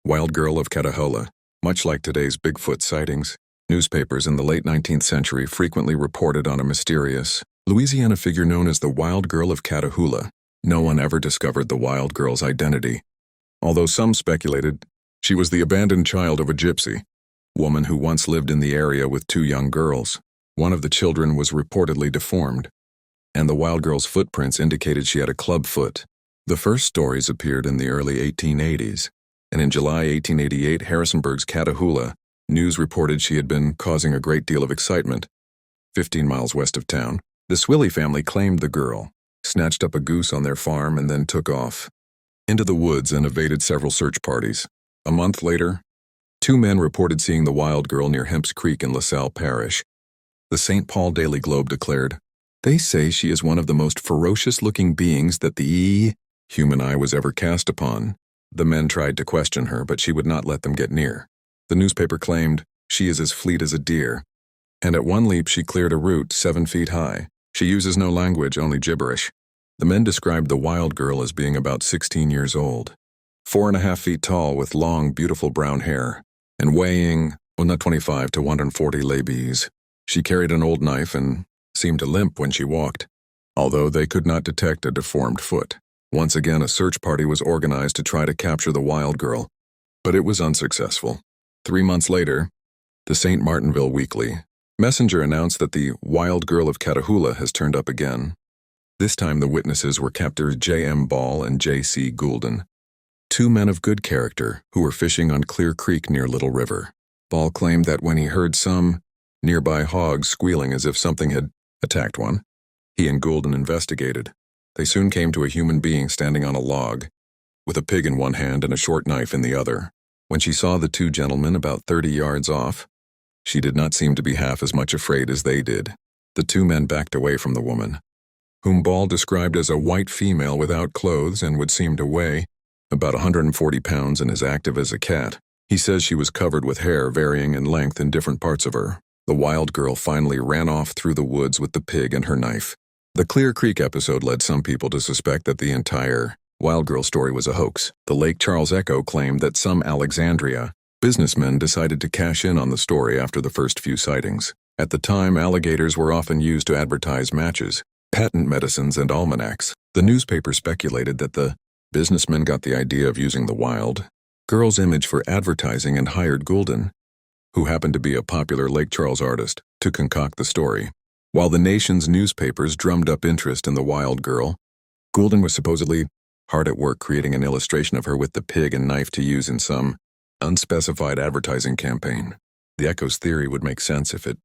Wild Girl of Catahoula. Much like today's Bigfoot sightings, newspapers in the late 19th century frequently reported on a mysterious Louisiana figure known as the Wild Girl of Catahoula. No one ever discovered the Wild Girl's identity, although some speculated she was the abandoned child of a gypsy woman who once lived in the area with two young girls. One of the children was reportedly deformed, and the Wild Girl's footprints indicated she had a club foot. The first stories appeared in the early 1880s, and in July 1888, Harrisonburg's Catahoula news reported she had been causing a great deal of excitement. 15 miles west of town, the Swilly family claimed the girl, snatched up a goose on their farm, and then took off into the woods and evaded several search parties. A month later, two men reported seeing the Wild Girl near Hemp's Creek in LaSalle Parish. The St. Paul Daily Globe declared, "They say she is one of the most ferocious-looking beings that the human eye was ever cast upon." The men tried to question her, but she would not let them get near. The newspaper claimed she is as fleet as a deer, and at one leap she cleared a root 7 feet high. She uses no language, only gibberish. The men described the Wild Girl as being about 16 years old, 4.5 feet tall with long, beautiful brown hair, and weighing 125 to 140 libras. She carried an old knife and seemed to limp when she walked, although they could not detect a deformed foot. Once again, a search party was organized to try to capture the Wild Girl, but it was unsuccessful. 3 months later, the St. Martinville Weekly Messenger announced that the Wild Girl of Catahoula has turned up again. This time the witnesses were Captors J.M. Ball and J.C. Goulden, two men of good character who were fishing on Clear Creek near Little River. Ball claimed that when he heard some nearby hogs squealing as if something had attacked one, he and Goulden investigated. They soon came to a human being standing on a log, with a pig in one hand and a short knife in the other. When she saw the two gentlemen about 30 yards off, she did not seem to be half as much afraid as they did. The two men backed away from the woman, whom Ball described as a white female without clothes and would seem to weigh about 140 pounds and as active as a cat. He says she was covered with hair varying in length in different parts of her. The Wild Girl finally ran off through the woods with the pig and her knife. The Clear Creek episode led some people to suspect that the entire Wild Girl story was a hoax. The Lake Charles Echo claimed that some Alexandria businessmen decided to cash in on the story after the first few sightings. At the time, alligators were often used to advertise matches, patent medicines, and almanacs. The newspaper speculated that the businessmen got the idea of using the Wild Girl's image for advertising and hired Goulden, who happened to be a popular Lake Charles artist, to concoct the story. While the nation's newspapers drummed up interest in the Wild Girl, Goulden was supposedly hard at work creating an illustration of her with the pig and knife to use in some unspecified advertising campaign. The Echo's theory would make sense if it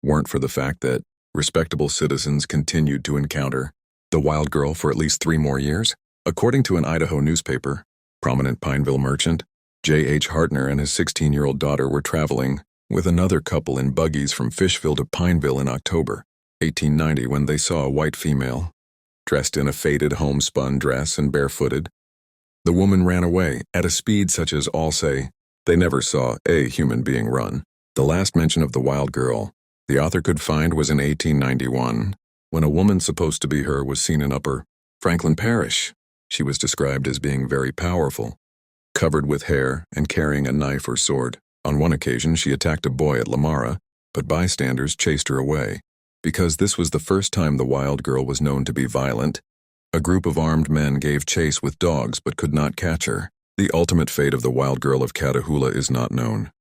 weren't for the fact that respectable citizens continued to encounter the Wild Girl for at least 3 more years. According to an Idaho newspaper, prominent Pineville merchant J.H. Hartner and his 16-year-old daughter were traveling with another couple in buggies from Fishville to Pineville in October 1890 when they saw a white female, dressed in a faded homespun dress and barefooted. The woman ran away at a speed such as all say they never saw a human being run. The last mention of the Wild Girl the author could find was in 1891, when a woman supposed to be her was seen in Upper Franklin Parish. She was described as being very powerful, covered with hair and carrying a knife or sword. On one occasion, she attacked a boy at Lamara, but bystanders chased her away. Because this was the first time the Wild Girl was known to be violent, a group of armed men gave chase with dogs but could not catch her. The ultimate fate of the Wild Girl of Catahoula is not known.